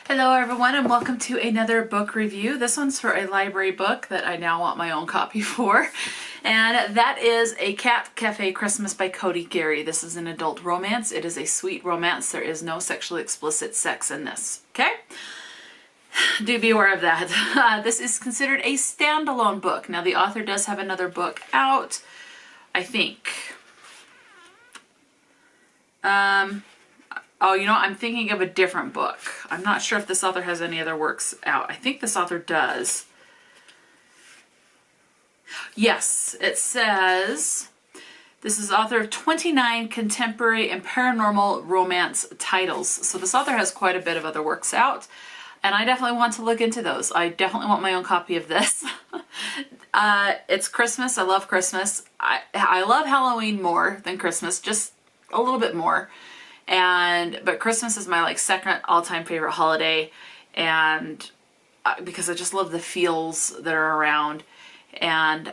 Hello everyone and welcome to another book review. This one's for a library book that I now want my own copy for. And that is A Cat Cafe Christmas by Cody Gary. This is an adult romance. It is a sweet romance. There is no sexually explicit sex in this. Okay? Do be aware of that. This is considered a standalone book. Now the author does have another book out, I think. Oh, you know, I'm thinking of a different book. I'm not sure if this author has any other works out. I think this author does. Yes, it says, this is author of 29 contemporary and paranormal romance titles. So this author has quite a bit of other works out, and I definitely want to look into those. I definitely want my own copy of this. It's Christmas. I love Christmas. I love Halloween more than Christmas, just a little bit more. But Christmas is my second all-time favorite holiday, and because I just love the feels that are around, and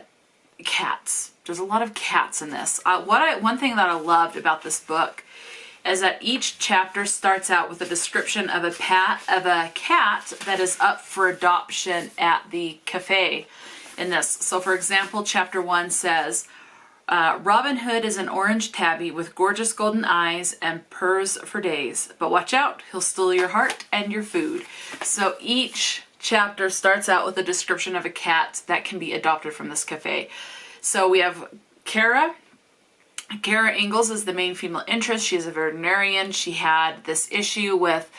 cats. There's a lot of cats in this. One thing that I loved about this book is that each chapter starts out with a description of a cat that is up for adoption at the cafe in this. So for example, chapter 1 says, Robin Hood is an orange tabby with gorgeous golden eyes and purrs for days. But watch out, he'll steal your heart and your food. So each chapter starts out with a description of a cat that can be adopted from this cafe. So we have Kara. Kara Ingalls is the main female interest. She is a veterinarian. She had this issue with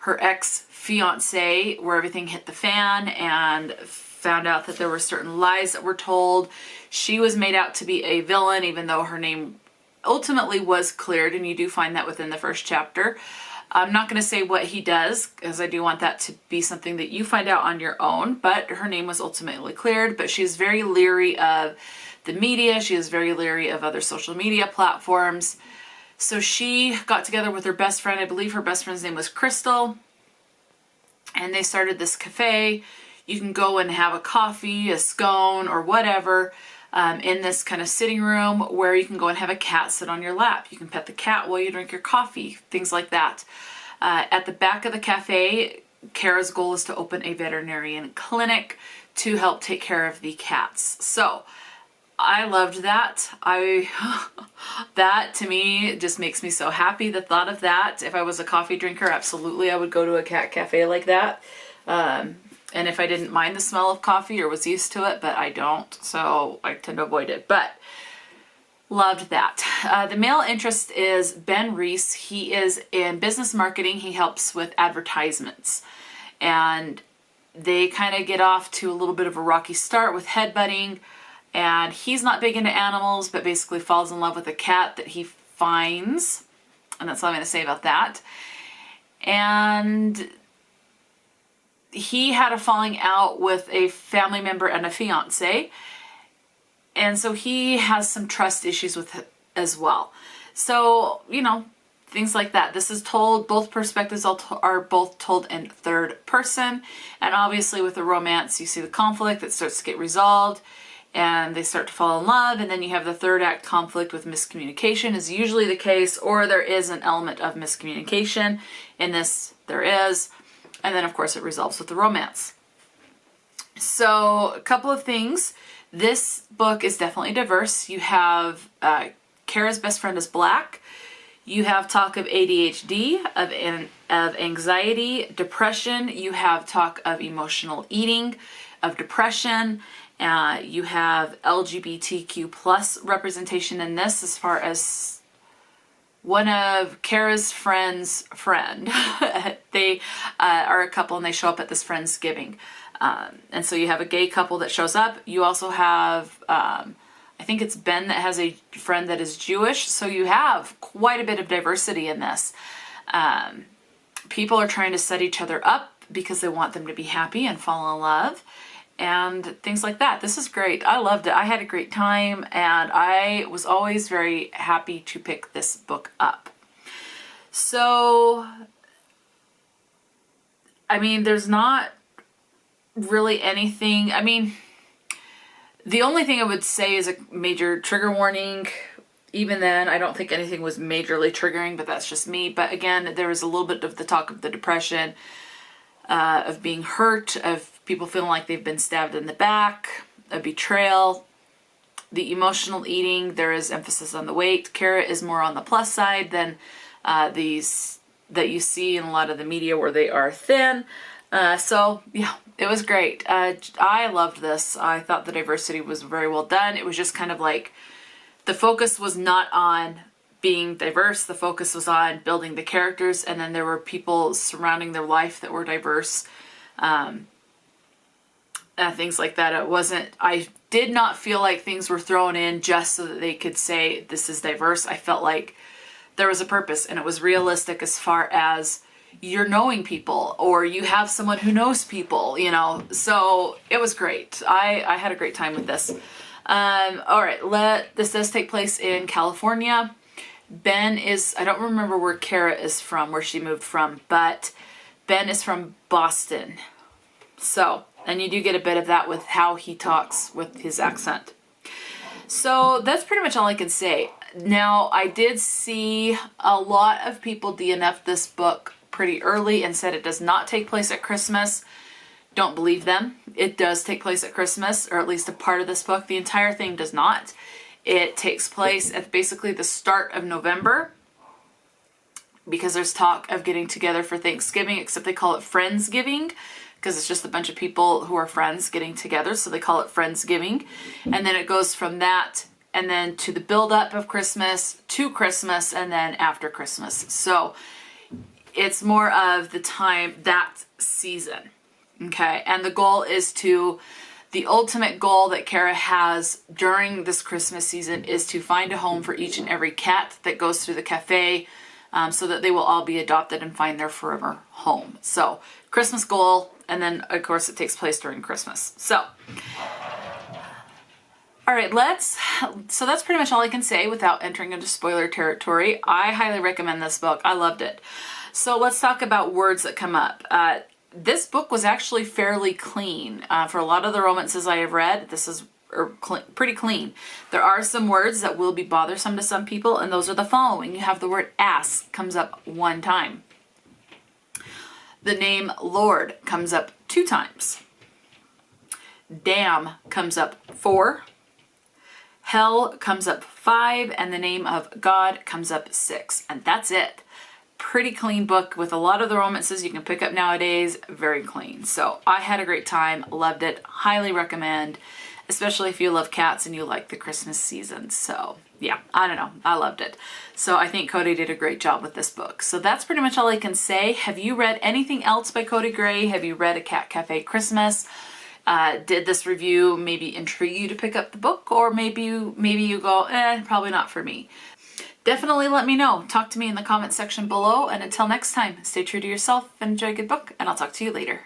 her ex-fiance where everything hit the fan and found out that there were certain lies that were told. She was made out to be a villain, even though her name ultimately was cleared, and you do find that within the first chapter. I'm not going to say what he does, because I do want that to be something that you find out on your own, but her name was ultimately cleared. But she's very leery of the media. She is very leery of other social media platforms. So she got together with her best friend. I believe her best friend's name was Crystal, and they started this cafe. You can go and have a coffee, a scone, or whatever in this kind of sitting room where you can go and have a cat sit on your lap. You can pet the cat while you drink your coffee, things like that. At the back of the cafe, Kara's goal is to open a veterinarian clinic to help take care of the cats. So I loved that. That to me just makes me so happy, the thought of that. If I was a coffee drinker, absolutely I would go to a cat cafe like that. And if I didn't mind the smell of coffee or was used to it, but I don't, so I tend to avoid it. But loved that. The male interest is Ben Reese. He is in business marketing. He helps with advertisements. And they kind of get off to a little bit of a rocky start with headbutting. And he's not big into animals, but basically falls in love with a cat that he finds. And that's all I'm going to say about that. And he had a falling out with a family member and a fiance, and so he has some trust issues with it as well. So, you know, things like that. This is told, both perspectives are both told in third person, and obviously with the romance you see the conflict that starts to get resolved and they start to fall in love, and then you have the third act conflict with miscommunication is usually the case, or there is an element of miscommunication. In this there is. And then, of course, it resolves with the romance. So, a couple of things. This book is definitely diverse. You have Kara's best friend is black. You have talk of ADHD, of anxiety, depression. You have talk of emotional eating, of depression. You have LGBTQ plus representation in this, as far as one of Kara's friend's friend. They are a couple and they show up at this Friendsgiving. And so you have a gay couple that shows up. You also have, I think it's Ben that has a friend that is Jewish. So you have quite a bit of diversity in this. People are trying to set each other up because they want them to be happy and fall in love. And things like that. This is great. I loved it. I had a great time, and I was always very happy to pick this book up. So, I mean, there's not really anything. I mean, the only thing I would say is a major trigger warning. Even then, I don't think anything was majorly triggering, but that's just me. But again, there was a little bit of the talk of the depression. of being hurt, of people feeling like they've been stabbed in the back, a betrayal. The emotional eating, there is emphasis on the weight. Kara is more on the plus side than these that you see in a lot of the media where they are thin. So yeah, it was great. I loved this. I thought the diversity was very well done. It was just kind of like the focus was not on being diverse. The focus was on building the characters, and then there were people surrounding their life that were diverse. Things like that. I did not feel like things were thrown in just so that they could say this is diverse. I felt like there was a purpose, and it was realistic as far as you're knowing people or you have someone who knows people, you know. So it was great. I had a great time with this. All right, this does take place in California. Ben is, I don't remember where Kara is from, where she moved from, but Ben is from Boston. So, and you do get a bit of that with how he talks with his accent. So that's pretty much all I can say. Now, I did see a lot of people DNF this book pretty early and said it does not take place at Christmas. Don't believe them. It does take place at Christmas, or at least a part of this book. The entire thing does not. It takes place at basically the start of November, because there's talk of getting together for Thanksgiving, except they call it Friendsgiving, because it's just a bunch of people who are friends getting together, so they call it Friendsgiving. And then it goes from that and then to the build-up of Christmas, to Christmas, and then after Christmas. So it's more of the time, that season, okay? And the goal is the ultimate goal that Kara has during this Christmas season is to find a home for each and every cat that goes through the cafe, so that they will all be adopted and find their forever home. So Christmas goal, and then of course it takes place during Christmas. So, all right, so that's pretty much all I can say without entering into spoiler territory. I highly recommend this book. I loved it. So let's talk about words that come up. This book was actually fairly clean. For a lot of the romances I have read, this is pretty clean. There are some words that will be bothersome to some people, and those are the following. You have the word ass comes up 1 time. The name Lord comes up 2 times. Damn comes up 4. Hell comes up 5, and the name of God comes up 6. And that's it. Pretty clean book with a lot of the romances you can pick up nowadays. Very clean. So I had a great time. Loved it. Highly recommend, especially if you love cats and you like the Christmas season. So yeah, I don't know. I loved it. So I think Cody did a great job with this book. So that's pretty much all I can say. Have you read anything else by Cody Gary? Have you read A Cat Cafe Christmas? Did this review maybe intrigue you to pick up the book? Or maybe you go, probably not for me. Definitely let me know. Talk to me in the comment section below. And until next time, stay true to yourself and enjoy a good book. And I'll talk to you later.